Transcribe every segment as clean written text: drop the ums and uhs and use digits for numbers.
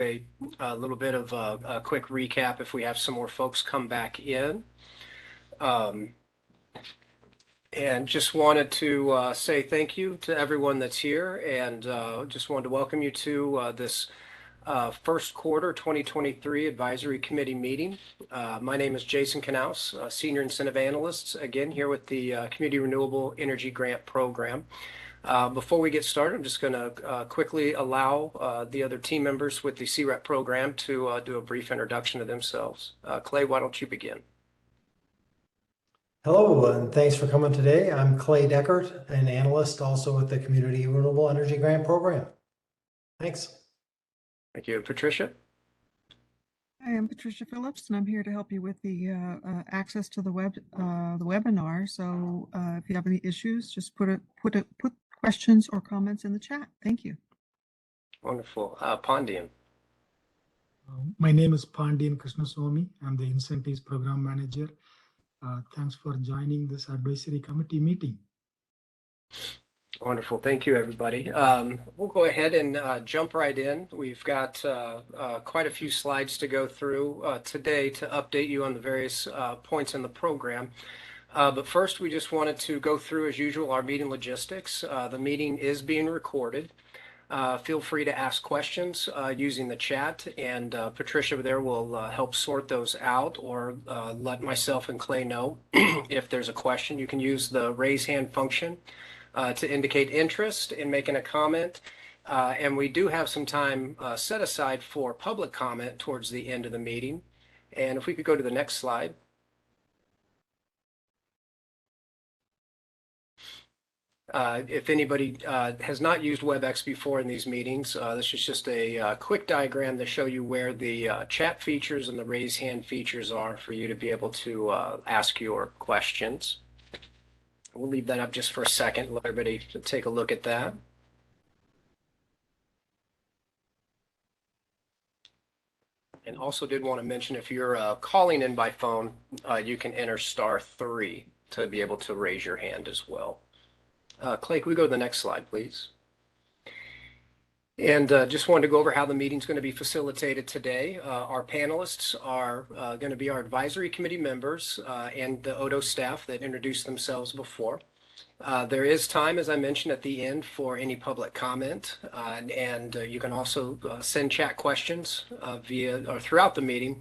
a little bit of a quick recap if we have some more folks come back in. And just wanted to say thank you to everyone that's here, and just wanted to welcome you to this first quarter 2023 Advisory Committee meeting. My name is Jason Knaus, Senior Incentive Analyst, again here with the Community Renewable Energy Grant Program. Before we get started, I'm just going to quickly allow the other team members with the CREP program to do a brief introduction of themselves. Clay, why don't you begin? Hello, and thanks for coming today. I'm Clay Deckert, an analyst also with the Community Renewable Energy Grant Program. Thanks. Thank you. Patricia? Hi, I'm Patricia Phillips, and I'm here to help you with the access to the webinar. So if you have any issues, just put questions or comments in the chat. Thank you. Wonderful. Pandian? My name is Pandian Krishnaswamy. I'm the Incentives Program Manager. Thanks for joining this advisory committee meeting. Wonderful. Thank you, everybody. We'll go ahead and jump right in. We've got quite a few slides to go through today to update you on the various points in the program. But first, we just wanted to go through, as usual, our meeting logistics. The meeting is being recorded. Feel free to ask questions using the chat, and Patricia there will help sort those out, or let myself and Clay know if there's a question. You can use the raise hand function to indicate interest in making a comment. And we do have some time set aside for public comment towards the end of the meeting. And if we could go to the next slide. If anybody has not used WebEx before in these meetings, this is just a quick diagram to show you where the chat features and the raise hand features are for you to be able to ask your questions. We'll leave that up just for a second, let everybody take a look at that. And also did want to mention, if you're calling in by phone, you can enter *3 to be able to raise your hand as well. Clay, can we go to the next slide, please? And just wanted to go over how the meeting's going to be facilitated today. Our panelists are going to be our advisory committee members and the ODO staff that introduced themselves before. There is time, as I mentioned, at the end for any public comment, and you can also send chat questions via or throughout the meeting.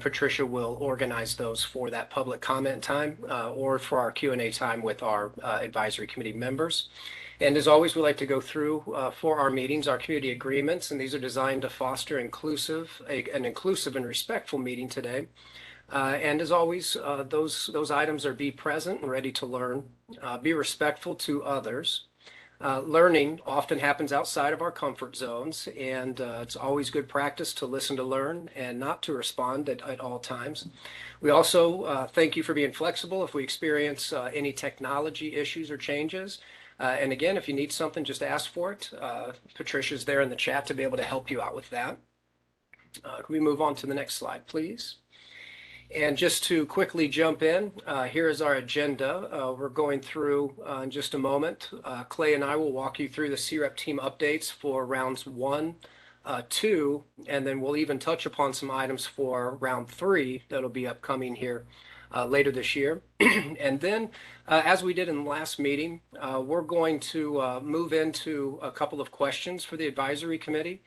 Patricia will organize those for that public comment time or for our Q&A time with our advisory committee members. And as always, we like to go through for our meetings our community agreements, and these are designed to foster an inclusive and respectful meeting today. And as always, those items are: be present and ready to learn, be respectful to others. Learning often happens outside of our comfort zones, and it's always good practice to listen to learn and not to respond at all times. We also thank you for being flexible if we experience any technology issues or changes. And again, if you need something, just ask for it. Patricia's there in the chat to be able to help you out with that. Can we move on to the next slide, please? And just to quickly jump in, here is our agenda. We're going through in just a moment. Clay and I will walk you through the CREP team updates for rounds 1, 2, and then we'll even touch upon some items for round 3 that'll be upcoming here later this year. And then, as we did in the last meeting, we're going to move into a couple of questions for the advisory committee.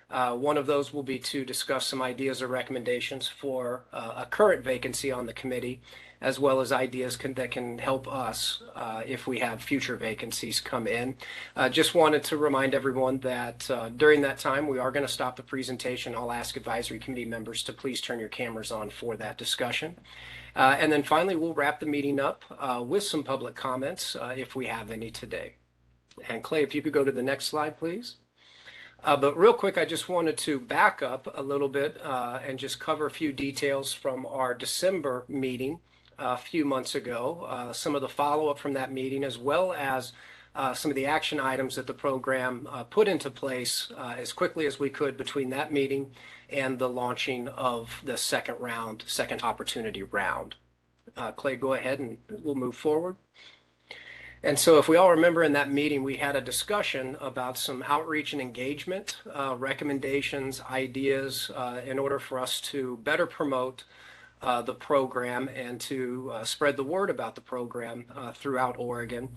One of those will be to discuss some ideas or recommendations for a current vacancy on the committee, as well as ideas that can help us if we have future vacancies come in. Just wanted to remind everyone that during that time, we are going to stop the presentation. I'll ask advisory committee members to please turn your cameras on for that discussion. And then finally, we'll wrap the meeting up with some public comments if we have any today. And Clay, if you could go to the next slide, please. But real quick, I just wanted to back up a little bit and just cover a few details from our December meeting a few months ago, some of the follow-up from that meeting, as well as some of the action items that the program put into place as quickly as we could between that meeting and the launching of the second opportunity round. Clay, go ahead and we'll move forward. And so if we all remember in that meeting, we had a discussion about some outreach and engagement recommendations, ideas in order for us to better promote the program and to spread the word about the program throughout Oregon.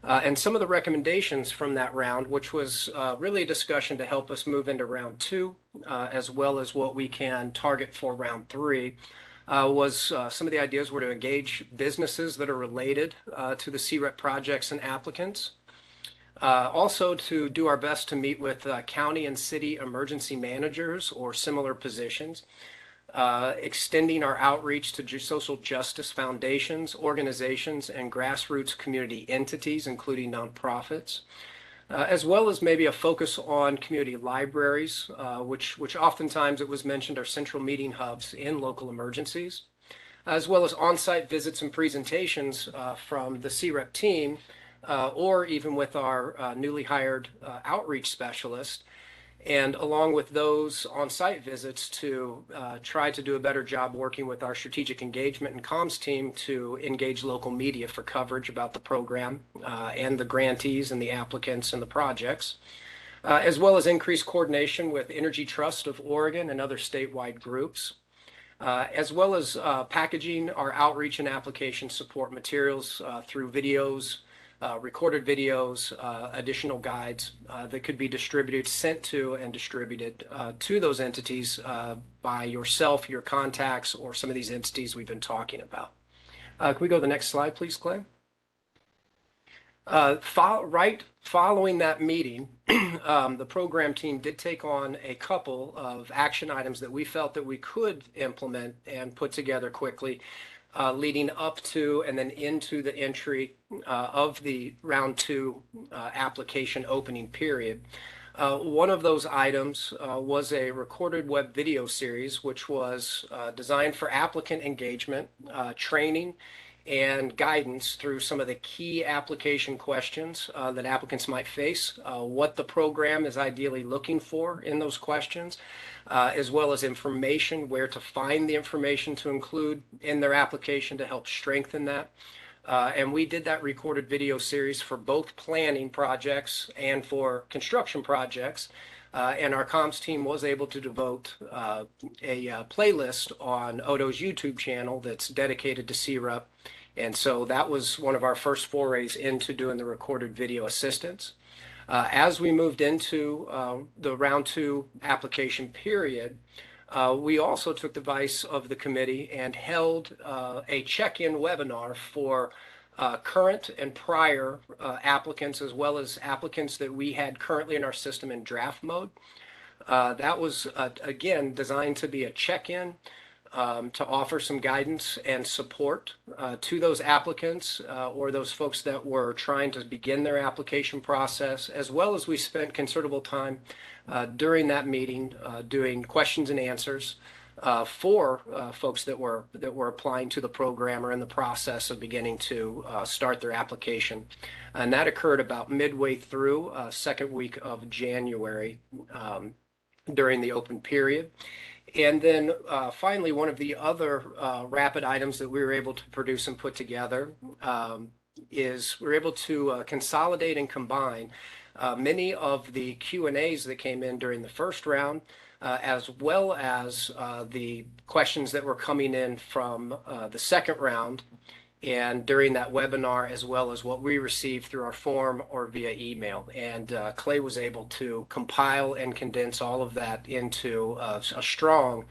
And some of the recommendations from that round, which was really a discussion to help us move into round two, as well as what we can target for round three, was some of the ideas were to engage businesses that are related to the CREP projects and applicants. Also to do our best to meet with county and city emergency managers or similar positions. Extending our outreach to social justice foundations, organizations, and grassroots community entities, including nonprofits, as well as maybe a focus on community libraries, which oftentimes it was mentioned are central meeting hubs in local emergencies, as well as on-site visits and presentations from the CREP team, or even with our newly hired outreach specialist. And along with those on-site visits to try to do a better job working with our strategic engagement and comms team to engage local media for coverage about the program and the grantees and the applicants and the projects, as well as increased coordination with Energy Trust of Oregon and other statewide groups, as well as packaging our outreach and application support materials through videos, recorded videos, additional guides that could be distributed, sent to and distributed to those entities by yourself, your contacts, or some of these entities we've been talking about. Can we go to the next slide, please, Clay? Following that meeting, the program team did take on a couple of action items that we felt that we could implement and put together quickly, leading up to and then into the entry of the round two application opening period. One of those items was a recorded web video series, which was designed for applicant engagement, training, and guidance through some of the key application questions that applicants might face, what the program is ideally looking for in those questions, as well as information, where to find the information to include in their application to help strengthen that. And we did that recorded video series for both planning projects and for construction projects. And our comms team was able to devote a playlist on Odo's YouTube channel that's dedicated to CREP. And so that was one of our first forays into doing the recorded video assistance. As we moved into the round two application period, we also took the advice of the committee and held a check-in webinar for current and prior applicants, as well as applicants that we had currently in our system in draft mode. That was, again, designed to be a check-in to offer some guidance and support to those applicants or those folks that were trying to begin their application process, as well as we spent considerable time during that meeting doing questions and answers for folks that were applying to the program or in the process of beginning to start their application. And that occurred about midway through second week of January during the open period. And then finally, one of the other rapid items that we were able to produce and put together is we were able to consolidate and combine many of the Q&As that came in during the first round, as well as the questions that were coming in from the second round and during that webinar, as well as what we received through our form or via email. And Clay was able to compile and condense all of that into a strong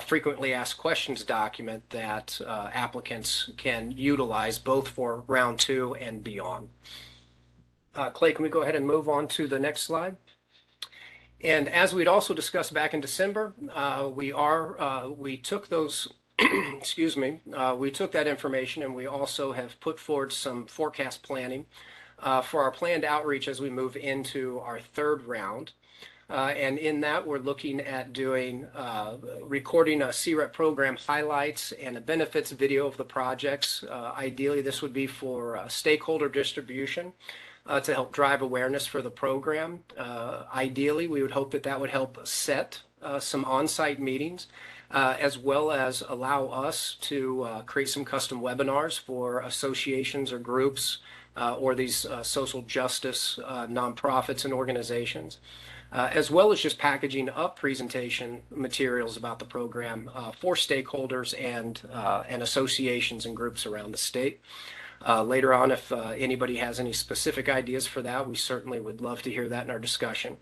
frequently asked questions document that applicants can utilize both for round two and beyond. Clay, can we go ahead and move on to the next slide? And as we'd also discussed back in December, we took those excuse me, we took that information and we also have put forward some forecast planning for our planned outreach as we move into our third round. And in that, we're looking at doing recording a CREP program highlights and a benefits video of the projects. Ideally, this would be for stakeholder distribution to help drive awareness for the program. Ideally, we would hope that that would help set some on-site meetings, as well as allow us to create some custom webinars for associations or groups or these social justice nonprofits and organizations, as well as just packaging up presentation materials about the program for stakeholders and associations and groups around the state. Later on, if anybody has any specific ideas for that, we certainly would love to hear that in our discussion.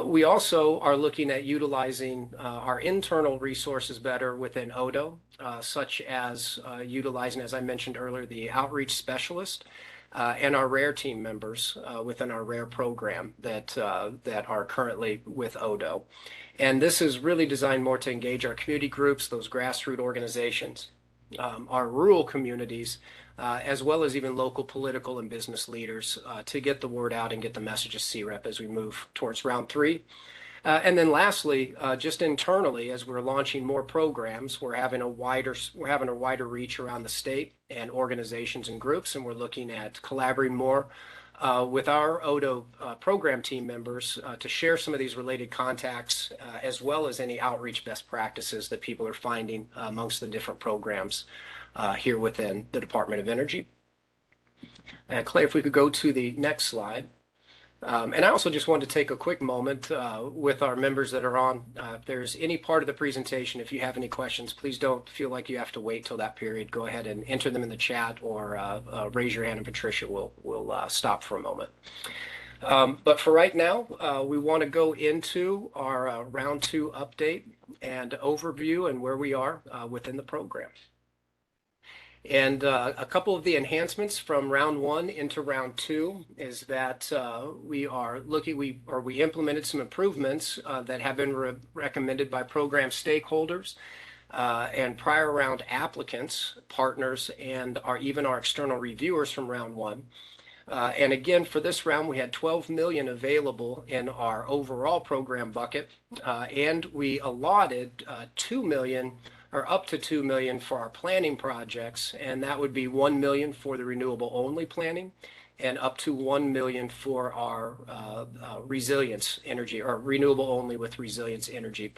We also are looking at utilizing our internal resources better within ODO, such as utilizing, as I mentioned earlier, the outreach specialist and our RARE team members within our RARE program that are currently with ODO. And this is really designed more to engage our community groups, those grassroots organizations, our rural communities, as well as even local political and business leaders to get the word out and get the message of CREP as we move towards round 3. And then lastly, just internally, as we're launching more programs, we're having a wider reach around the state and organizations and groups, and we're looking at collaborating more with our ODO program team members to share some of these related contacts, as well as any outreach best practices that people are finding amongst the different programs here within the Department of Energy. Clay, if we could go to the next slide. And I also just wanted to take a quick moment with our members that are on. If there's any part of the presentation, if you have any questions, please don't feel like you have to wait till that period. Go ahead and enter them in the chat or raise your hand and Patricia will stop for a moment. But for right now, we want to go into our round 2 update and overview and where we are within the program. And a couple of the enhancements from round 1 into round 2 is that we implemented some improvements that have been recommended by program stakeholders and prior round applicants, partners, and even our external reviewers from round 1. And again, for this round, we had 12 million available in our overall program bucket, and we allotted 2 million or up to 2 million for our planning projects, and that would be 1 million for the renewable only planning and up to 1 million for our resilience energy or renewable only with resilience energy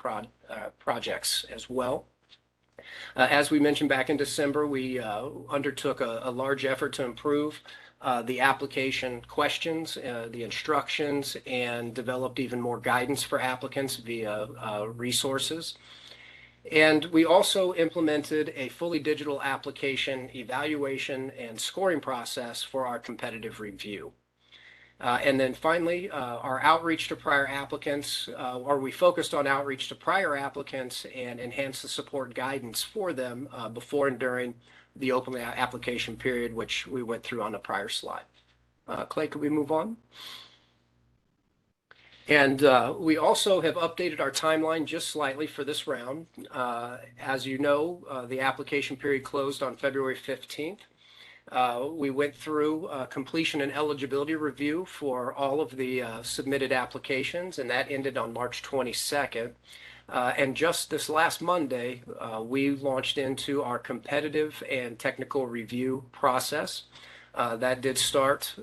projects as well. As we mentioned back in December, we undertook a large effort to improve the application questions, the instructions, and developed even more guidance for applicants via resources. And we also implemented a fully digital application evaluation and scoring process for our competitive review. And then finally, our outreach to prior applicants, we focused on outreach to prior applicants and enhanced the support guidance for them before and during the open application period, which we went through on the prior slide. Clay, could we move on? And we also have updated our timeline just slightly for this round. As you know, the application period closed on February 15th. We went through completion and eligibility review for all of the submitted applications, and that ended on March 22nd. And just this last Monday, we launched into our competitive and technical review process. That did start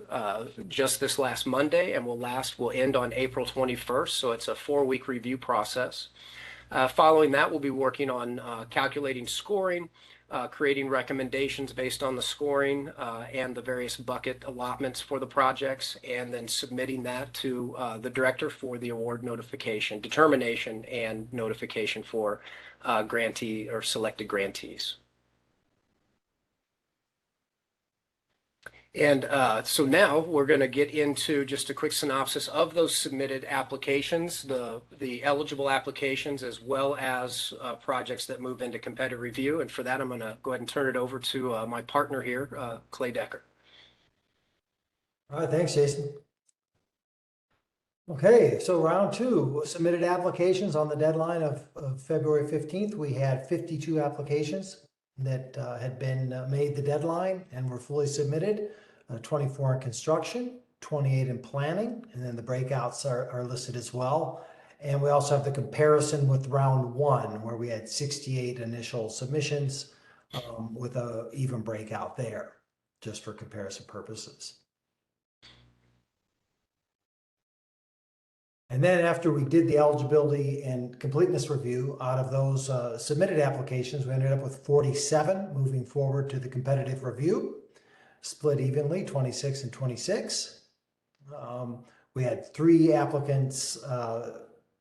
just this last Monday and will end on April 21st. So it's a 4-week review process. Following that, we'll be working on calculating scoring, creating recommendations based on the scoring and the various bucket allotments for the projects, and then submitting that to the director for the award notification, determination and notification for grantee or selected grantees. And so now we're going to get into just a quick synopsis of those submitted applications, the eligible applications, as well as projects that move into competitive review. And for that, I'm going to go ahead and turn it over to my partner here, Clay Decker. All right, thanks, Jason. Okay, so round 2, submitted applications on the deadline of February 15th. We had 52 applications that had been made the deadline and were fully submitted. 24 in construction, 28 in planning, and then the breakouts are listed as well. And we also have the comparison with round 1, where we had 68 initial submissions with an even breakout there, just for comparison purposes. And then after we did the eligibility and completeness review, out of those submitted applications, we ended up with 47 moving forward to the competitive review. split evenly, 26 and 26. We had 3 applicants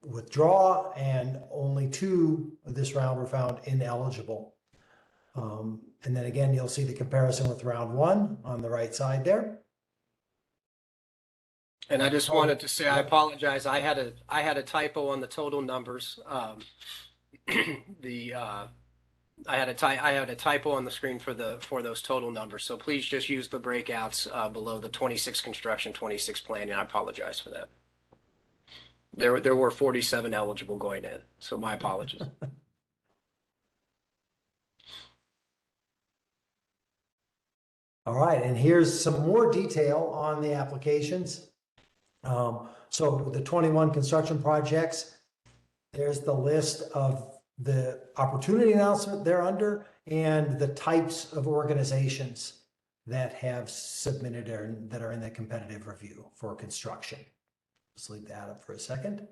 withdraw, and only 2 this round were found ineligible. And then again, you'll see the comparison with round 1 on the right side there. And I just wanted to say, I apologize. I had a typo on the total numbers. I had a typo on the screen for those total numbers. So please just use the breakouts below the 26 construction, 26 planning. I apologize for that. There were 47 eligible going in, so my apologies. All right, and here's some more detail on the applications. So the 21 construction projects, there's the list of the opportunity announcement they're under and the types of organizations that have submitted or that are in the competitive review for construction. Let's leave that up for a second.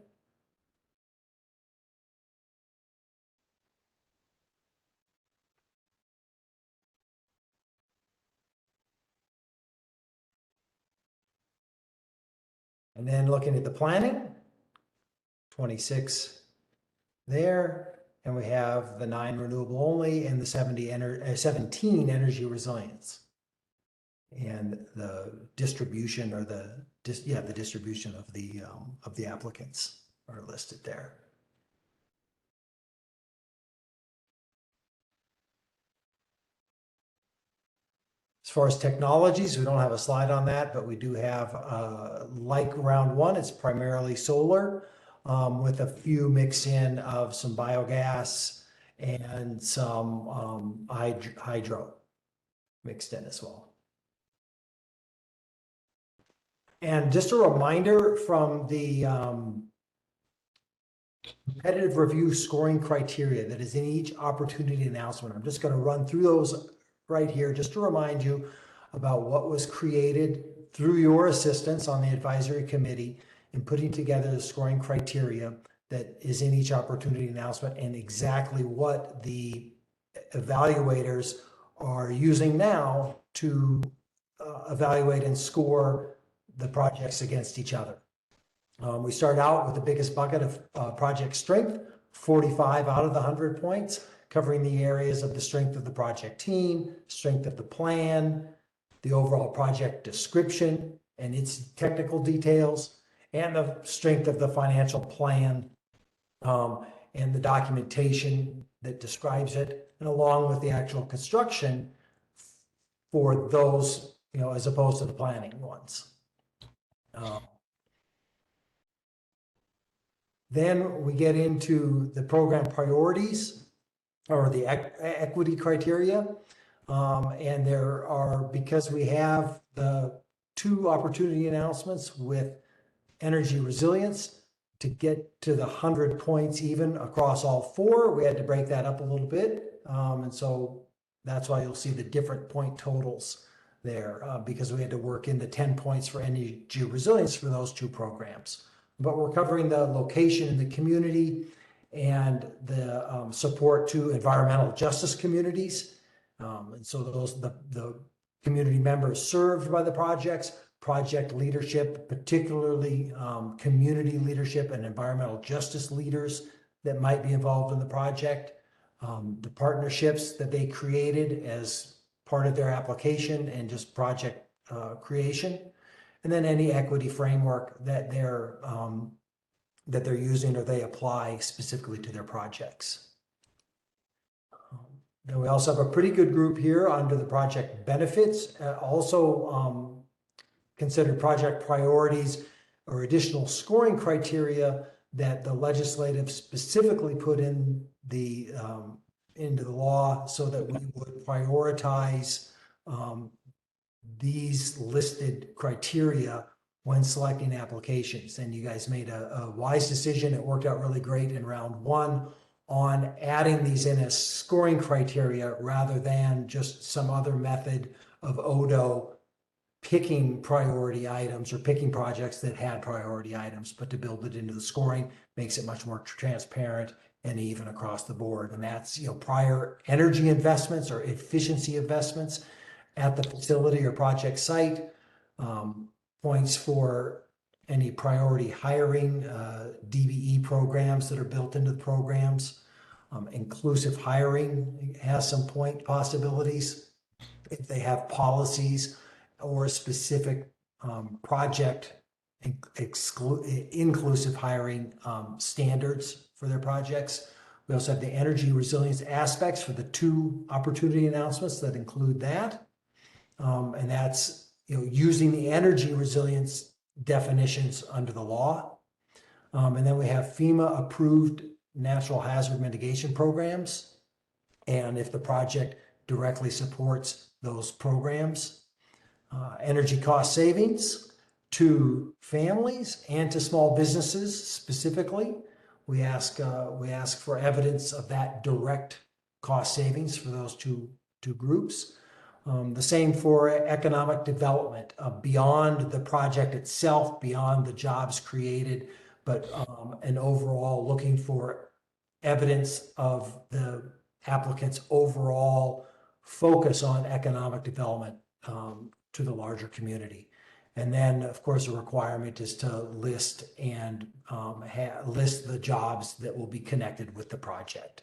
And then looking at the planning, 26 there, and we have the 9 renewable only and the 17 energy resilience. And the distribution or the distribution of the applicants are listed there. As far as technologies, we don't have a slide on that, but we do have, like round 1, it's primarily solar, with a few mix in of some biogas and some hydro mixed in as well. And just a reminder from the competitive review scoring criteria that is in each opportunity announcement. I'm just going to run through those right here just to remind you about what was created through your assistance on the advisory committee in putting together the scoring criteria that is in each opportunity announcement and exactly what the evaluators are using now to evaluate and score the projects against each other. We start out with the biggest bucket of project strength, 45 out of the 100 points, covering the areas of the strength of the project team, strength of the plan, the overall project description and its technical details, and the strength of the financial plan and the documentation that describes it, and along with the actual construction for those, as opposed to the planning ones. Then we get into the program priorities or the equity criteria. And there are, because we have the 2 opportunity announcements with energy resilience, to get to the 100 points even across all 4, we had to break that up a little bit. And so that's why you'll see the different point totals there, because we had to work in the 10 points for energy resilience for those 2 programs. But we're covering the location in the community and the support to environmental justice communities. And so those, the community members served by the projects, project leadership, particularly community leadership and environmental justice leaders that might be involved in the project, the partnerships that they created as part of their application and just project creation, and then any equity framework that they're using or they apply specifically to their projects. Then we also have a pretty good group here under the project benefits, also considered project priorities or additional scoring criteria that the legislative specifically put in the into the law so that we would prioritize these listed criteria when selecting applications. And you guys made a wise decision. It worked out really great in round 1 on adding these in as scoring criteria rather than just some other method of ODO picking priority items or picking projects that had priority items, but to build it into the scoring makes it much more transparent and even across the board. And that's, prior energy investments or efficiency investments at the facility or project site, points for any priority hiring, DBE programs that are built into the programs. Inclusive hiring has some point possibilities. If they have policies or specific project inclusive hiring standards for their projects. We also have the energy resilience aspects for the 2 opportunity announcements that include that. And that's, using the energy resilience definitions under the law. And then we have FEMA approved natural hazard mitigation programs. And if the project directly supports those programs, energy cost savings to families and to small businesses specifically. We ask for evidence of that direct cost savings for those two groups. The same for economic development, beyond the project itself, beyond the jobs created, but an overall looking for evidence of the applicant's overall focus on economic development to the larger community. And then, of course, a requirement is to list and list the jobs that will be connected with the project,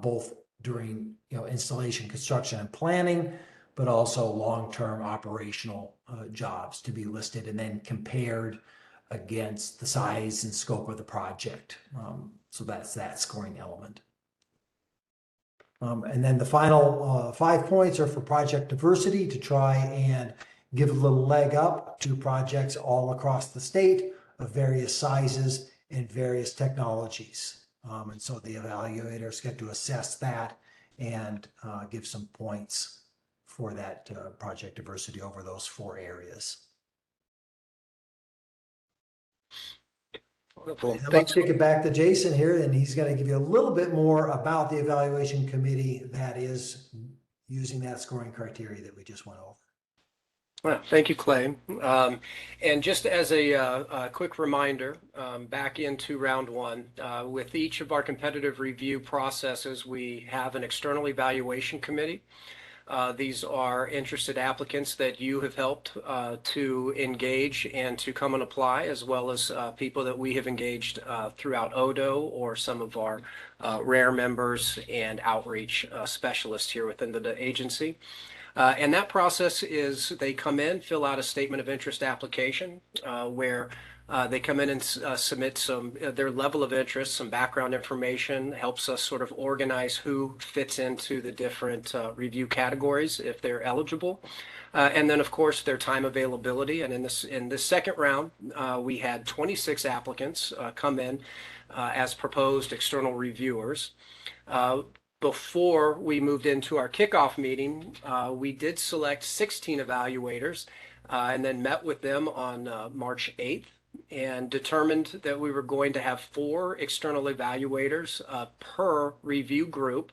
both during installation, construction, and planning, but also long-term operational jobs to be listed and then compared against the size and scope of the project. So that's that scoring element. And then the final 5 points are for project diversity, to try and give a little leg up to projects all across the state of various sizes and various technologies. And so the evaluators get to assess that and give some points for that project diversity over those 4 areas. Wonderful. I'm going Thanks. to kick it back to Jason here, and he's going to give you a little bit more about the evaluation committee that is using that scoring criteria that we just went over. Well, thank you, Clay. And just as a quick reminder, back into round 1, with each of our competitive review processes, we have an external evaluation committee. These are interested applicants that you have helped to engage and to come and apply, as well as people that we have engaged throughout ODO or some of our RARE members and outreach specialists here within the agency. And that process is they come in, fill out a statement of interest application where they come in and submit their level of interest, some background information, helps us sort of organize who fits into the different review categories if they're eligible. And then, of course, their time availability. And in this second round, we had 26 applicants come in as proposed external reviewers. Before we moved into our kickoff meeting, we did select 16 evaluators and then met with them on March 8th and determined that we were going to have 4 external evaluators per review group.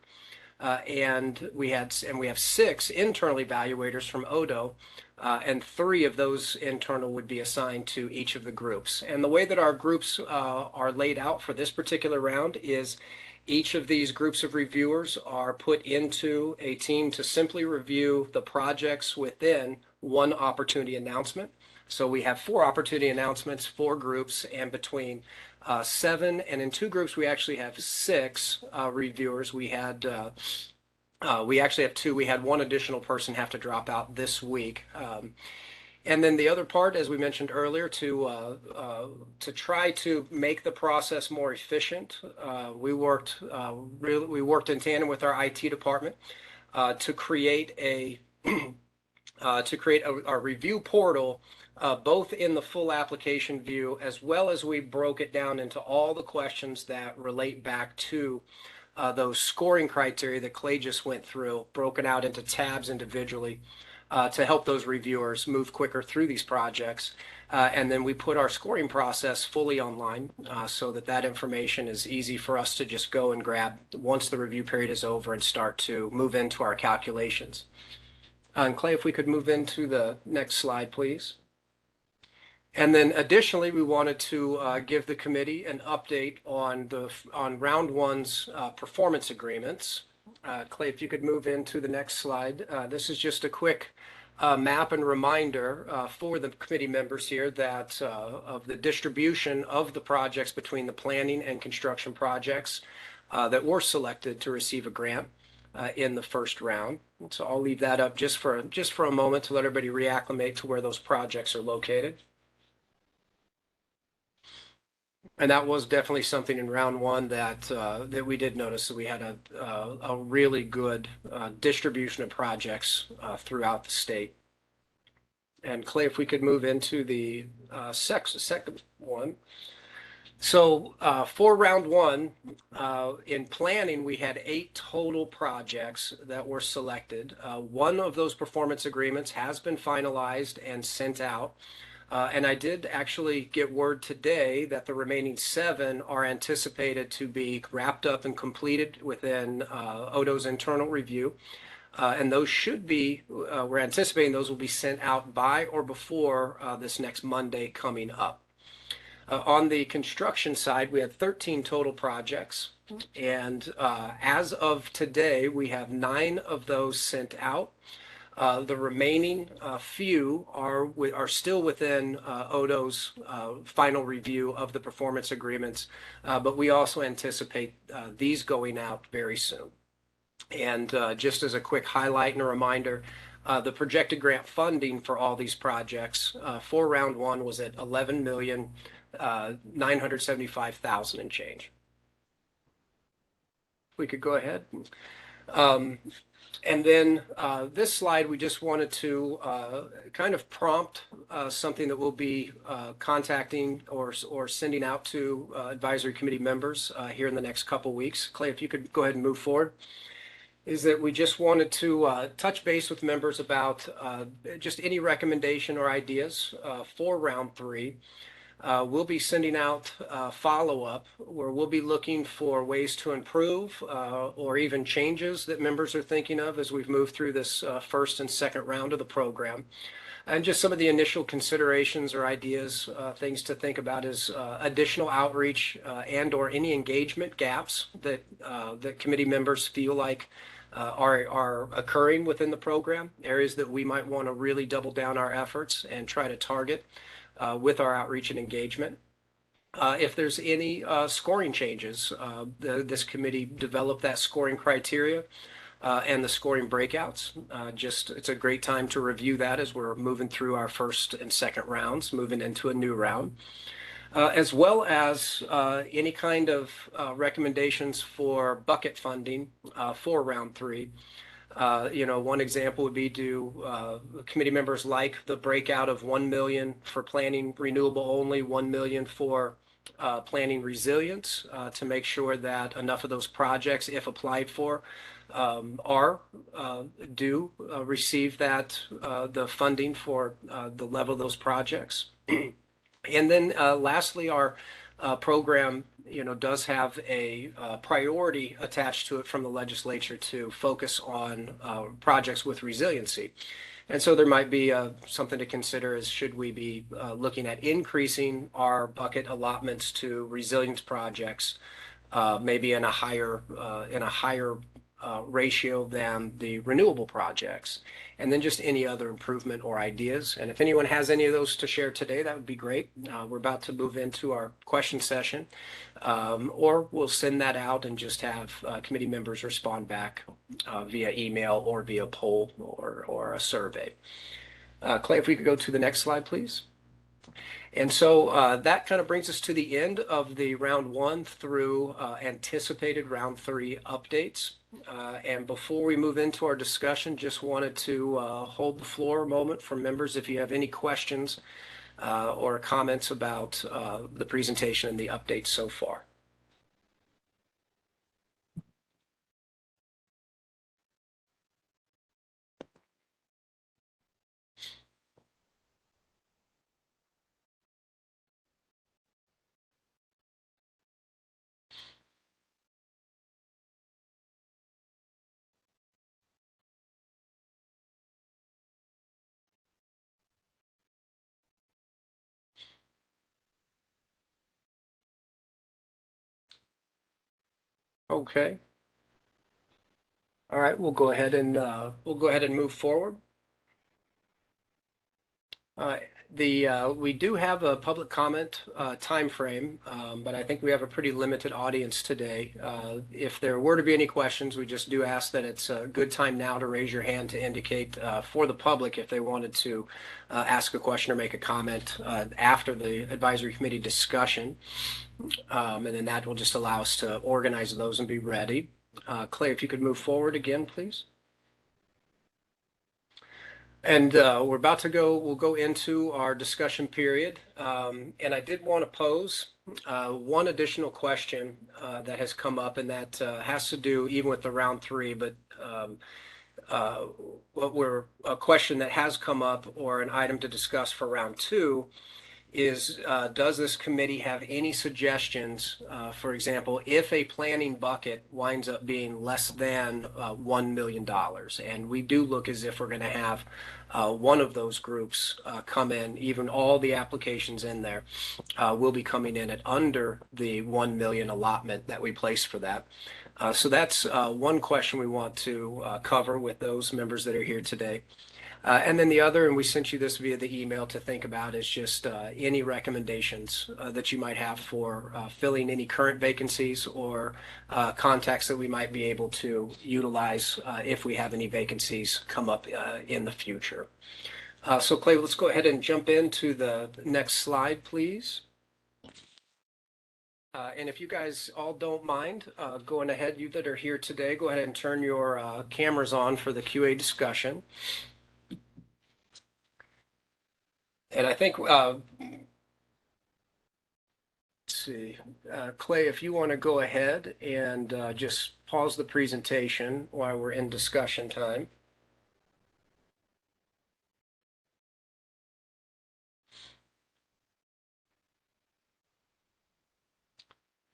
And we have 6 internal evaluators from ODO, and 3 of those internal would be assigned to each of the groups. And the way that our groups are laid out for this particular round is each of these groups of reviewers are put into a team to simply review the projects within one opportunity announcement. So we have 4 opportunity announcements, 4 groups, and between 7, and in 2 groups we actually have 6 reviewers. We actually have 2. We had 1 additional person have to drop out this week. And then the other part, as we mentioned earlier, to try to make the process more efficient, we worked in tandem with our IT department to create a review portal, both in the full application view, as well as we broke it down into all the questions that relate back to those scoring criteria that Clay just went through, broken out into tabs individually. To help those reviewers move quicker through these projects. And then we put our scoring process fully online so that information is easy for us to just go and grab once the review period is over and start to move into our calculations. And Clay, if we could move into the next slide, please. And then additionally, we wanted to give the committee an update on round 1's performance agreements. Clay, if you could move into the next slide. This is just a quick map and reminder for the committee members here that of the distribution of the projects between the planning and construction projects that were selected to receive a grant in the first round. So I'll leave that up just for a moment to let everybody reacclimate to where those projects are located. And that was definitely something in round one that that we did notice that we had a really good distribution of projects throughout the state. And Clay, if we could move into the second one. So for round one, in planning, we had 8 total projects that were selected. One of those performance agreements has been finalized and sent out. And I did actually get word today that the remaining 7 are anticipated to be wrapped up and completed within Odo's internal review. And those should be, we're anticipating those will be sent out by or before this next Monday coming up. On the construction side, we had 13 total projects. And as of today, we have 9 of those sent out. The remaining few are still within Odo's final review of the performance agreements, but we also anticipate these going out very soon. And just as a quick highlight and a reminder, the projected grant funding for all these projects for round one was at $11,975,000 and change. We could go ahead. And then this slide, we just wanted to kind of prompt something that we'll be contacting or sending out to advisory committee members here in the next couple weeks. Clay, if you could go ahead and move forward. Is that we just wanted to touch base with members about just any recommendation or ideas for round 3. We'll be sending out follow-up where we'll be looking for ways to improve or even changes that members are thinking of as we've moved through this first and second round of the program. And just some of the initial considerations or ideas, things to think about is additional outreach and or any engagement gaps that that committee members feel like are occurring within the program, areas that we might want to really double down our efforts and try to target with our outreach and engagement. If there's any scoring changes, this committee developed that scoring criteria and the scoring breakouts. It's a great time to review that as we're moving through our first and second rounds, moving into a new round. As well as any kind of recommendations for bucket funding for round 3. One example would be committee members like the breakout of 1 million for planning renewable only, 1 million for planning resilience to make sure that enough of those projects, if applied for, do receive that the funding for the level of those projects. And then lastly, our program, does have a priority attached to it from the legislature to focus on projects with resiliency. And so there might be something to consider is should we be looking at increasing our bucket allotments to resilience projects, maybe in a higher ratio than the renewable projects, and then just any other improvement or ideas. And if anyone has any of those to share today, that would be great. We're about to move into our question session, or we'll send that out and just have committee members respond back via email or via poll or a survey. Clay, if we could go to the next slide, please. And so that kind of brings us to the end of the round 1 through anticipated round 3 updates. And before we move into our discussion, just wanted to hold the floor a moment for members if you have any questions or comments about the presentation and the updates so far. Okay. All right, we'll go ahead and move forward. We do have a public comment time frame, but I think we have a pretty limited audience today. If there were to be any questions, we just do ask that it's a good time now to raise your hand to indicate for the public if they wanted to ask a question or make a comment after the advisory committee discussion. And then that will just allow us to organize those and be ready. Clay, if you could move forward again, please. And we're about to we'll go into our discussion period. And I did want to pose one additional question that has come up, and that has to do even with the round three, but a question that has come up or an item to discuss for round two is, does this committee have any suggestions, for example, if a planning bucket winds up being less than $1 million, and we do look as if we're going to have one of those groups come in, even all the applications in there will be coming in at under the 1 million allotment that we placed for that. So that's one question we want to cover with those members that are here today. And then the other, and we sent you this via the email to think about, is just any recommendations that you might have for filling any current vacancies or contacts that we might be able to utilize if we have any vacancies come up in the future. So Clay, let's go ahead and jump into the next slide, please. And if you guys all don't mind going ahead, you that are here today, go ahead and turn your cameras on for the QA discussion. And I think, let's see, Clay, if you want to go ahead and just pause the presentation while we're in discussion time.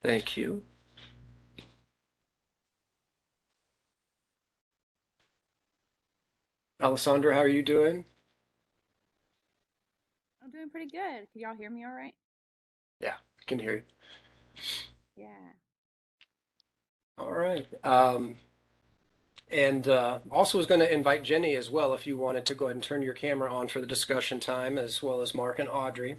Thank you. Alessandra, how are you doing? I'm doing pretty good. Can y'all hear me all right? Yeah, I can hear you. Yeah. All right. And also was going to invite Jenny as well, if you wanted to go ahead and turn your camera on for the discussion time, as well as Mark and Audrey.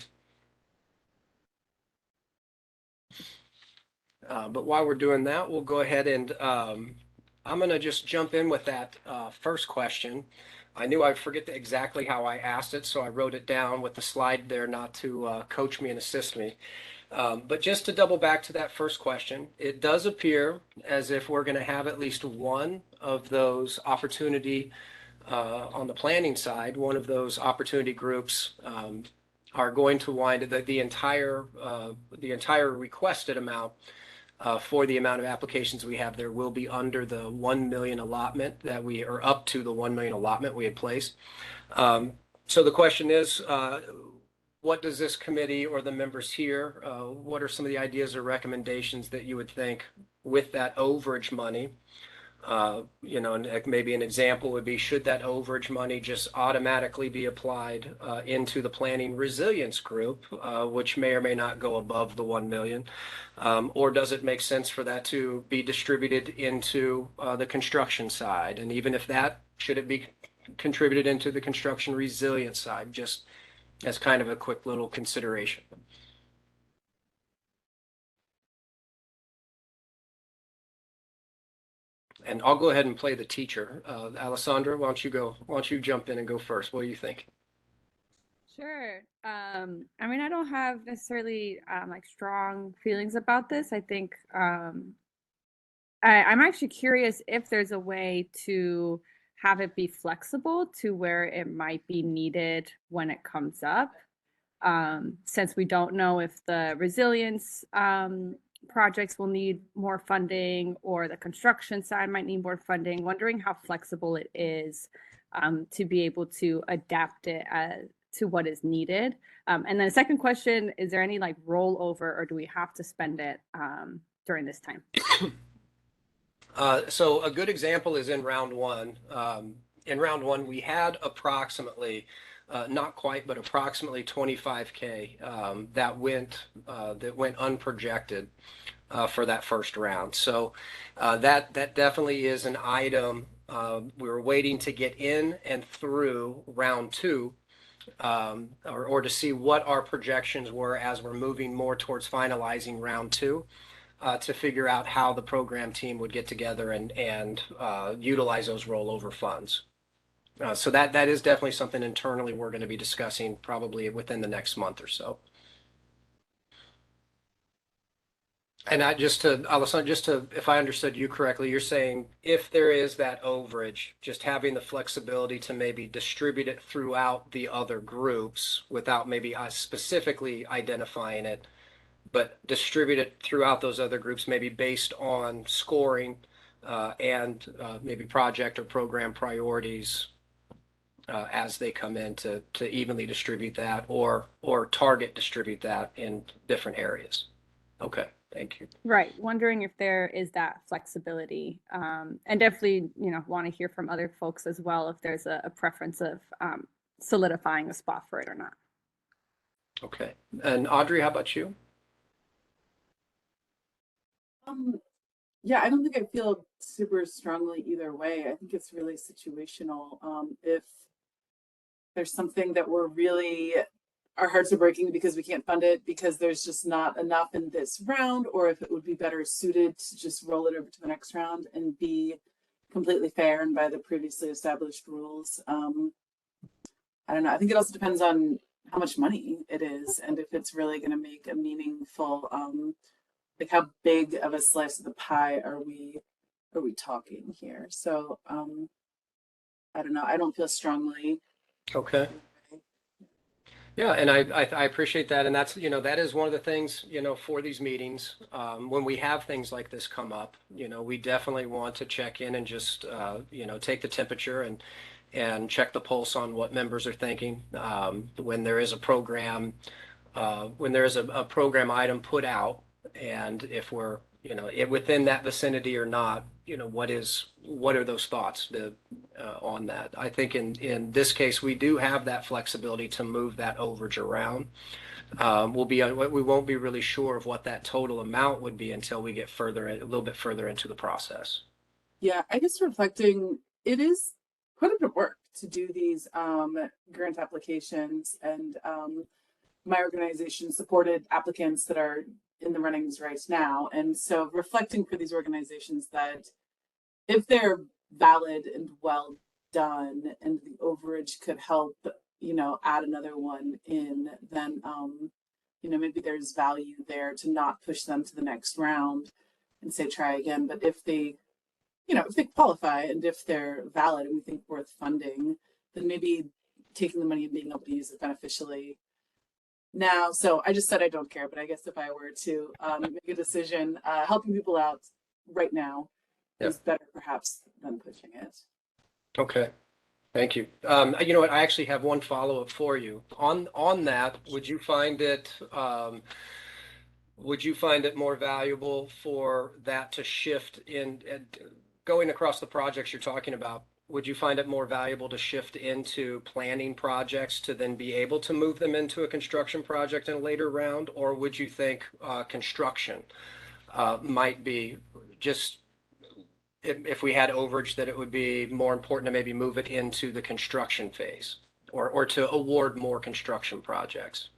But while we're doing that, we'll go ahead and I'm going to just jump in with that first question. I knew I'd forget exactly how I asked it, so I wrote it down with the slide there not to coach me and assist me. But just to double back to that first question, it does appear as if we're going to have at least one of those opportunity on the planning side, one of those opportunity groups are going to wind the entire requested amount for the amount of applications we have there will be under the 1 million allotment that we are up to the 1 million allotment we had placed. So the question is, what does this committee or the members here, what are some of the ideas or recommendations that you would think with that overage money? You know, and maybe an example would be, should that overage money just automatically be applied into the planning resilience group, which may or may not go above the 1 million? Or does it make sense for that to be distributed into the construction side? And even if that, should it be contributed into the construction resilience side, just as kind of a quick little consideration? And I'll go ahead and play the teacher. Alessandra, why don't you jump in and go first? What do you think? Sure. I mean, I don't have necessarily like strong feelings about this. I think I'm actually curious if there's a way to have it be flexible to where it might be needed when it comes up. Since we don't know if the resilience projects will need more funding or the construction side might need more funding, wondering how flexible it is to be able to adapt it to what is needed. And then the second question, is there any like rollover, or do we have to spend it during this time? So a good example is in round one. In round one, we had approximately, not quite, but approximately 25K that went unprojected. for that first round. So that definitely is an item. We were waiting to get in and through round two, or to see what our projections were as we're moving more towards finalizing round two, to figure out how the program team would get together and utilize those rollover funds. So that is definitely something internally we're going to be discussing probably within the next month or so. And Alessandro, if I understood you correctly, you're saying if there is that overage, just having the flexibility to maybe distribute it throughout the other groups without maybe us specifically identifying it, but distribute it throughout those other groups, maybe based on scoring, and maybe project or program priorities, as they come in to evenly distribute that or target distribute that in different areas. Okay, thank you. Right. Wondering if there is that flexibility. And definitely, want to hear from other folks as well if there's a preference of solidifying a spot for it or not. Okay. And Audrey, how about you? Yeah, I don't think I feel super strongly either way. I think it's really situational. If there's something that we're really, our hearts are breaking because we can't fund it because there's just not enough in this round, or if it would be better suited to just roll it over to the next round and be completely fair and by the previously established rules. I don't know. I think it also depends on how much money it is and if it's really going to make a meaningful, like how big of a slice of the pie are we talking here? So I don't know. I don't feel strongly. Okay. Yeah, and I appreciate that, and that's that is one of the things for these meetings, when we have things like this come up, we definitely want to check in and just take the temperature and check the pulse on what members are thinking, when there is a program, a program item put out, and if we're within that vicinity or not, what are those thoughts on that? I think in this case we do have that flexibility to move that overage around. We won't be really sure of what that total amount would be until we get a little bit further into the process. Yeah, I guess reflecting, it is quite a bit of work to do these grant applications, and my organization supported applicants that are in the runnings right now. And so reflecting for these organizations that if they're valid and well done and the overage could help, add another one in, then, maybe there's value there to not push them to the next round and say, try again. But if they qualify and if they're valid and we think worth funding, then maybe taking the money and being able to use it beneficially now. So I just said I don't care, but I guess if I were to make a decision, helping people out right now is better perhaps than pushing it. Okay, thank you. You know what? I actually have one follow-up for you on that. Would you find it more valuable for that to shift in going across the projects you're talking about? Would you find it more valuable to shift into planning projects to then be able to move them into a construction project in a later round? Or would you think construction might be just, if we had overage, that it would be more important to maybe move it into the construction phase or to award more construction projects?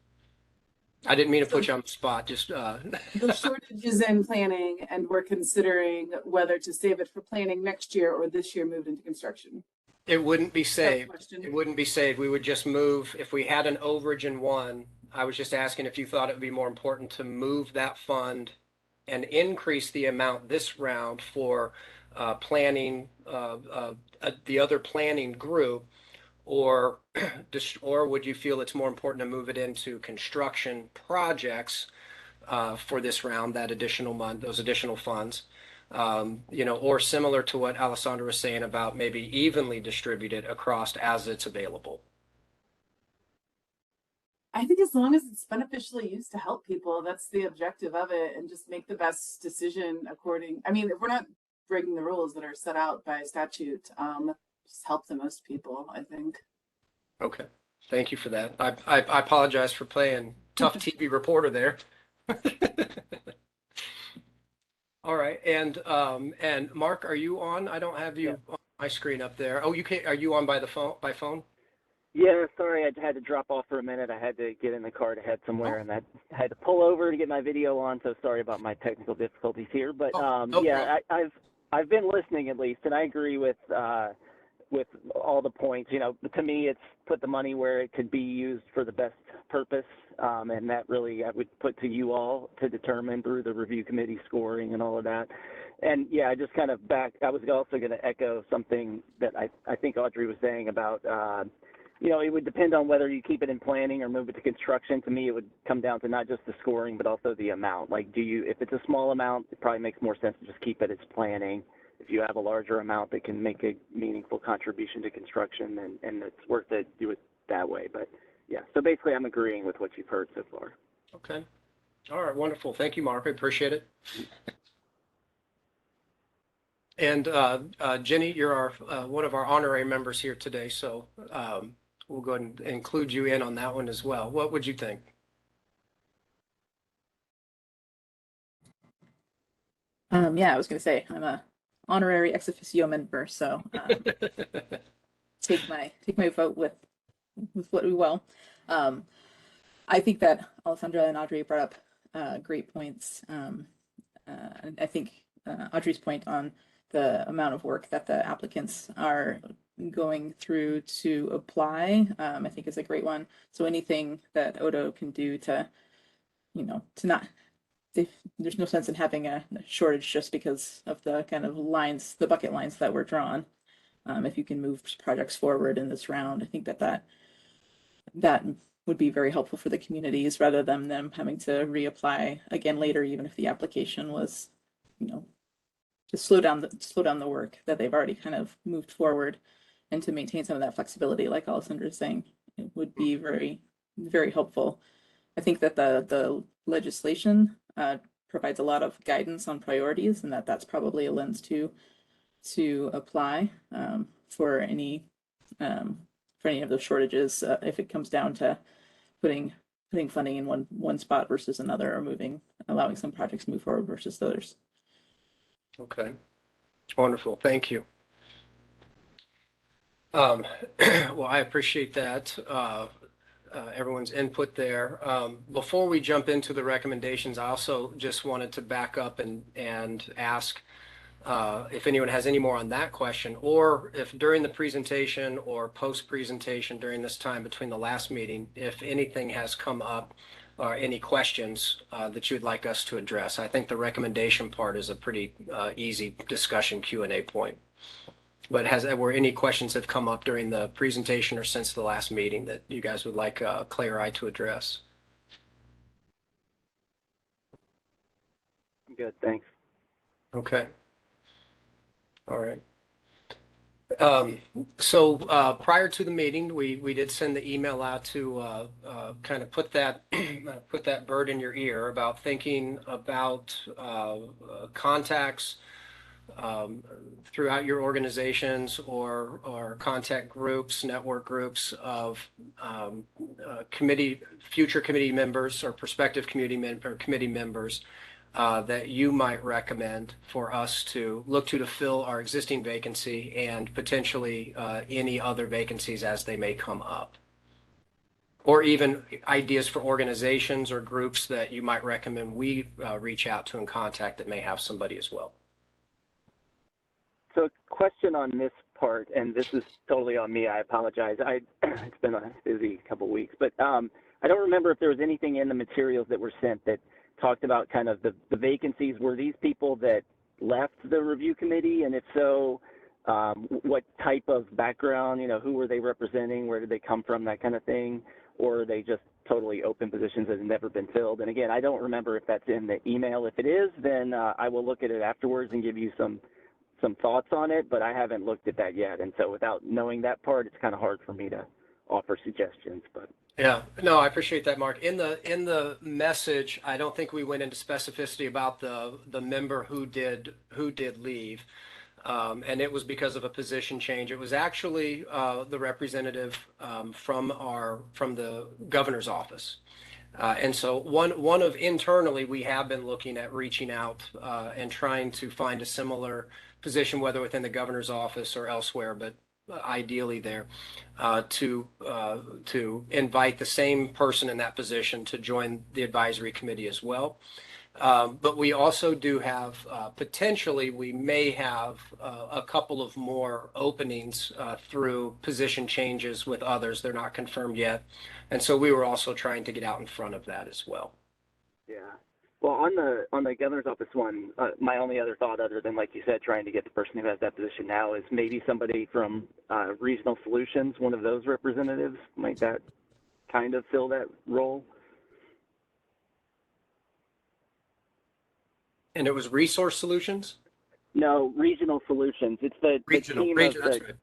I didn't mean to put you on the spot, just The shortage is in planning, and we're considering whether to save it for planning next year or this year moved into construction. It wouldn't be saved. Question. It wouldn't be saved. We would just move, if we had an overage in one, I was just asking if you thought it would be more important to move that fund and increase the amount this round for planning, the other planning group, or would you feel it's more important to move it into construction projects for this round, that additional month, those additional funds, or similar to what Alessandra was saying about maybe evenly distributed across as it's available? I think as long as it's beneficially used to help people, that's the objective of it, and just make the best decision according. I mean, if we're not breaking the rules that are set out by statute, just help the most people, I think. Okay, thank you for that. I apologize for playing tough TV reporter there. All right. And Mark, are you on? I don't have Yeah. you on my screen up there. Oh, you can, are you on by the phone, by phone? Yeah, sorry, I had to drop off for a minute. I had to get in the car to head somewhere, and I had to pull over to get my video on. So sorry about my technical difficulties here. But Oh, no yeah, problem. I've been listening at least, and I agree with all the points. You know, to me, it's put the money where it could be used for the best purpose, and that really I would put to you all to determine through the review committee scoring and all of that. And yeah, I just kind of I was also going to echo something that I think Audrey was saying about. You know, it would depend on whether you keep it in planning or move it to construction. To me, it would come down to not just the scoring, but also the amount. Like, if it's a small amount, it probably makes more sense to just keep it as planning. If you have a larger amount that can make a meaningful contribution to construction, and it's worth it, do it that way. But yeah, so basically I'm agreeing with what you've heard so far. Okay. All right. Wonderful. Thank you, Mark. I appreciate it. And Jenny, you're our one of our honorary members here today, so we'll go ahead and include you in on that one as well. What would you think? Yeah, I was gonna say I'm a honorary ex officio member, so take my vote with what we will. Um, I think that Alessandra and Audrey brought up great points. And I think Audrey's point on the amount of work that the applicants are going through to apply, I think is a great one. So anything that Odo can do to, you know, to not, there's no sense in having a shortage just because of the kind of lines, the bucket lines that were drawn. If you can move projects forward in this round, I think that would be very helpful for the communities rather than them having to reapply again later, even if the application was, you know, to slow down the work that they've already kind of moved forward, and to maintain some of that flexibility, like Alessandra is saying, it would be very, very helpful. I think that the legislation provides a lot of guidance on priorities, and that's probably a lens to apply for any of those shortages if it comes down to putting funding in one spot versus another, or allowing some projects to move forward versus others. Okay. Wonderful. Thank you. Well, I appreciate that. Everyone's input there. Before we jump into the recommendations, I also just wanted to back up and ask if anyone has any more on that question, or if during the presentation or post-presentation during this time between the last meeting, if anything has come up or any questions that you'd like us to address. I think the recommendation part is a pretty easy discussion Q&A point. But were any questions that have come up during the presentation or since the last meeting that you guys would like Clay or I to address? I'm good, thanks. Okay. All right. So prior to the meeting, we did send the email out to kind of put that put that bird in your ear about thinking about contacts throughout your organizations or contact groups, network groups of future committee members or prospective committee members that you might recommend for us to look to fill our existing vacancy and potentially any other vacancies as they may come up. Or even ideas for organizations or groups that you might recommend we reach out to and contact that may have somebody as well. So, question on this part, and this is totally on me. I apologize. It's been a busy couple of weeks, but I don't remember if there was anything in the materials that were sent that talked about kind of the vacancies. Were these people that left the review committee, and if so, what type of background? You know, who were they representing? Where did they come from? That kind of thing, or are they just totally open positions that have never been filled? And again, I don't remember if that's in the email. If it is, then I will look at it afterwards and give you some thoughts on it, but I haven't looked at that yet. And so without knowing that part, it's kind of hard for me to offer suggestions. But yeah, no, I appreciate that, Mark. In the message, I don't think we went into specificity about the member who did leave. And it was because of a position change. It was actually the representative from the governor's office. And so one of internally, we have been looking at reaching out and trying to find a similar position, whether within the governor's office or elsewhere, but ideally there, to invite the same person in that position to join the advisory committee as well. But we also do have, potentially, we may have a couple of more openings through position changes with others. They're not confirmed yet. And so we were also trying to get out in front of that as well. Yeah. Well, on the governor's office one, my only other thought, other than like you said, trying to get the person who has that position now, is maybe somebody from Regional Solutions, one of those representatives, might that kind of fill that role? And it was Resource Solutions? No, Regional Solutions. It's the team of That's the right.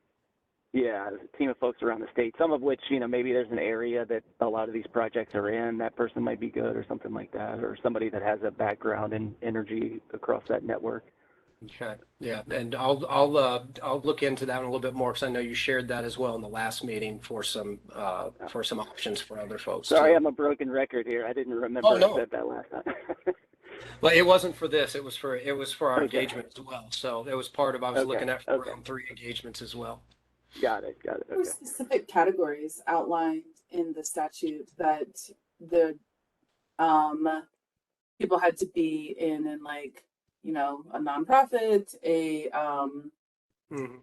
yeah, a team of folks around the state. Some of which, maybe there's an area that a lot of these projects are in. That person might be good, or something like that, or somebody that has a background in energy across that network. Okay. Yeah. And I'll look into that a little bit more because I know you shared that as well in the last meeting for some options for other folks Sorry, too. I'm a broken record here. I didn't remember Oh, no. I said that last time. Well, it wasn't for this. It was for our Okay. engagement as well. So it was part of, I was Okay, looking at for okay. round 3 engagements as well. Got it. There were Okay. specific categories outlined in the statute that the people had to be in like, a nonprofit, Mhm.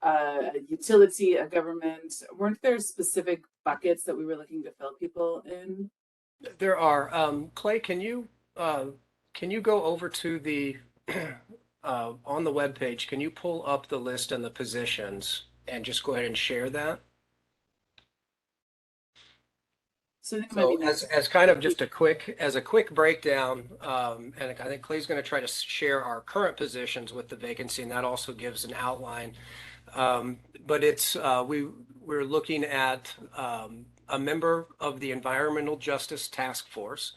a utility, a government. Weren't there specific buckets that we were looking to fill people in? There are. Clay, can you go over to the on the web page? Can you pull up the list and the positions and just go ahead and share that? So I think it might So be nice. as kind of just a quick breakdown, and I think Clay's going to try to share our current positions with the vacancy, and that also gives an outline. But it's we're looking at a member of the Environmental Justice Task Force,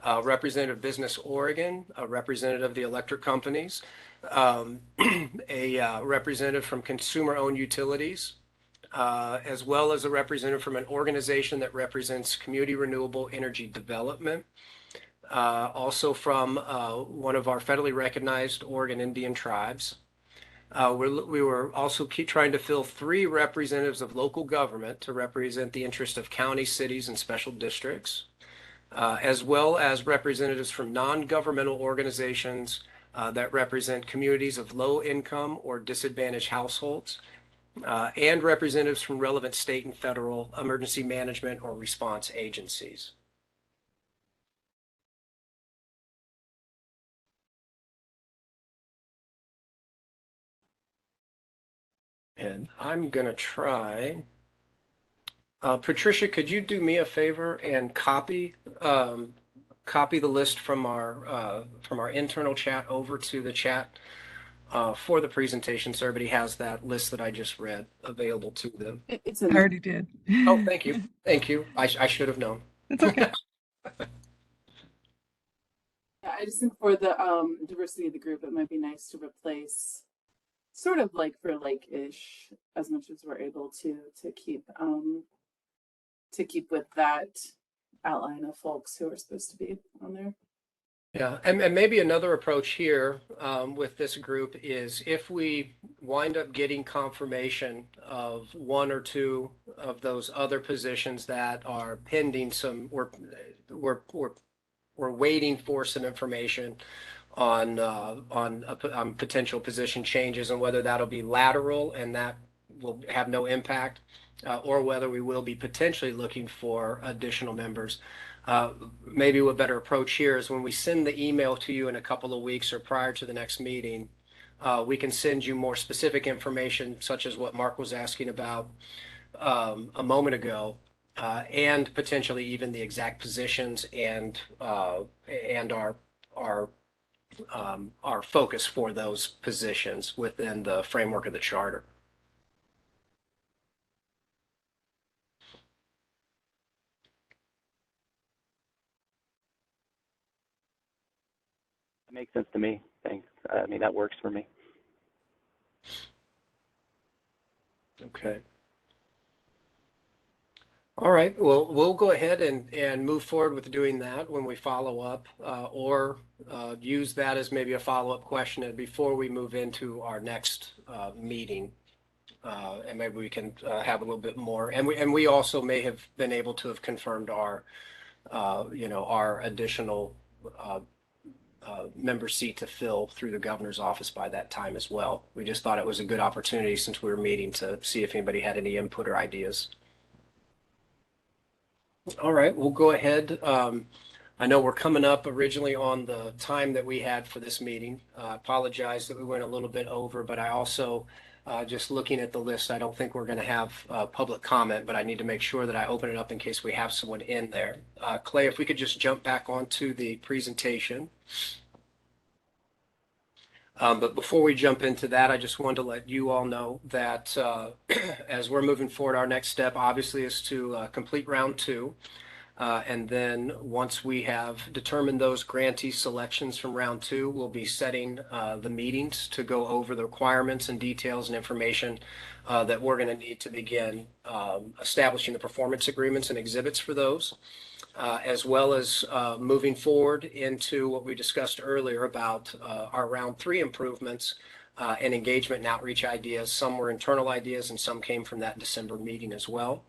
Representative Business Oregon, a representative of the electric companies, a representative from consumer-owned utilities, as well as a representative from an organization that represents community renewable energy development. Also from one of our federally recognized Oregon Indian tribes. We were also trying to fill 3 representatives of local government to represent the interest of counties, cities, and special districts, as well as representatives from non-governmental organizations that represent communities of low income or disadvantaged households, and representatives from relevant state and federal emergency management or response agencies. And I'm going to try. Patricia, could you do me a favor and copy the list from our internal chat over to the chat for the presentation, so everybody has that list that I just read available to them. It's I in already did. Oh, thank you. Thank you. I should have known. It's okay. Yeah, I just think for the diversity of the group, it might be nice to replace sort of like for like-ish as much as we're able to keep with that outline of folks who are supposed to be on there. Yeah, and maybe another approach here with this group is if we wind up getting confirmation of 1 or 2 of those other positions that are pending we're waiting for some information on potential position changes and whether that'll be lateral and that will have no impact, or whether we will be potentially looking for additional members. Maybe a better approach here is when we send the email to you in a couple of weeks or prior to the next meeting, we can send you more specific information, such as what Mark was asking about a moment ago, and potentially even the exact positions and our focus for those positions within the framework of the charter. That makes sense to me. Thanks. I mean, that works for me. Okay. All right, well, we'll go ahead and move forward with doing that when we follow up, or use that as maybe a follow-up question before we move into our next meeting. And maybe we can have a little bit more. And we also may have been able to have confirmed our, our additional member seat to fill through the governor's office by that time as well. We just thought it was a good opportunity since we were meeting to see if anybody had any input or ideas. All right, we'll go ahead. I know we're coming up originally on the time that we had for this meeting. I apologize that we went a little bit over, but I also, just looking at the list, I don't think we're going to have public comment, but I need to make sure that I open it up in case we have someone in there. Clay, if we could just jump back onto the presentation. But before we jump into that, I just wanted to let you all know that as we're moving forward, our next step obviously is to complete round 2. And then once we have determined those grantee selections from round 2, we'll be setting the meetings to go over the requirements and details and information that we're going to need to begin establishing the performance agreements and exhibits for those. As well as moving forward into what we discussed earlier about our round 3 improvements and engagement and outreach ideas. Some were internal ideas and some came from that December meeting as well.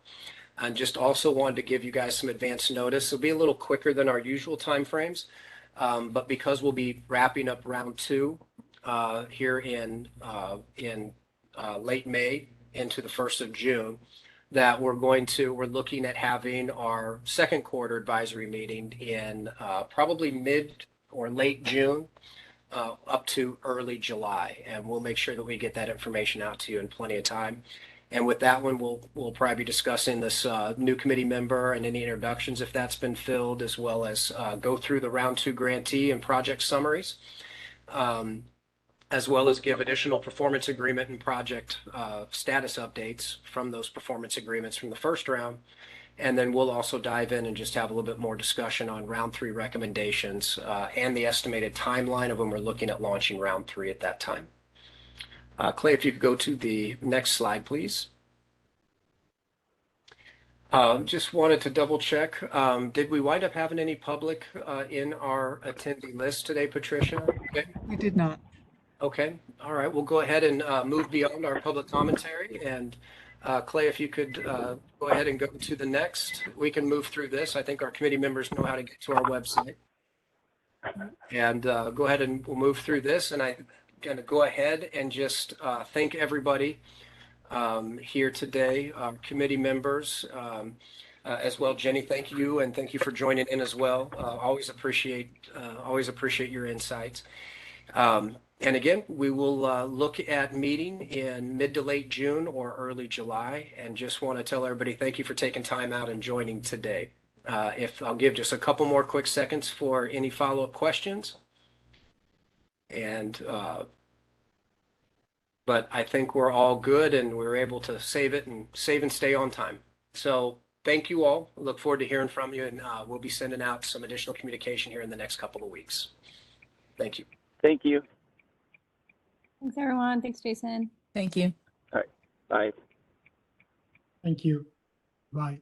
And just also wanted to give you guys some advance notice. It'll be a little quicker than our usual timeframes, but because we'll be wrapping up round 2 here in late May into the 1st of June, that we're looking at having our second quarter advisory meeting in probably mid or late June up to early July. And we'll make sure that we get that information out to you in plenty of time. And with that one, we'll probably be discussing this new committee member and any introductions if that's been filled, as well as go through the round 2 grantee and project summaries. As well as give additional performance agreement and project status updates from those performance agreements from the first round. And then we'll also dive in and just have a little bit more discussion on round 3 recommendations and the estimated timeline of when we're looking at launching round 3 at that time. Clay, if you could go to the next slide, please. Just wanted to double check. Did we wind up having any public in our attendee list today, Patricia? Okay. We did not. Okay, all right, we'll go ahead and move beyond our public commentary. And Clay, if you could go ahead and go to the next, we can move through this. I think our committee members know how to get to our website. And go ahead and we'll move through this. And I'm going to go ahead and just thank everybody here today, our committee members, as well. Jenny, thank you, and thank you for joining in as well. Always appreciate your insights. And again, we will look at meeting in mid to late June or early July. And just want to tell everybody, thank you for taking time out and joining today. If I'll give just a couple more quick seconds for any follow-up questions. And but I think we're all good and we're able to save and stay on time. So thank you all. Look forward to hearing from you, and we'll be sending out some additional communication here in the next couple of weeks. Thank you. Thank you. Thanks, everyone. Thanks, Jason. Thank you. All right. Bye. Thank you. Bye.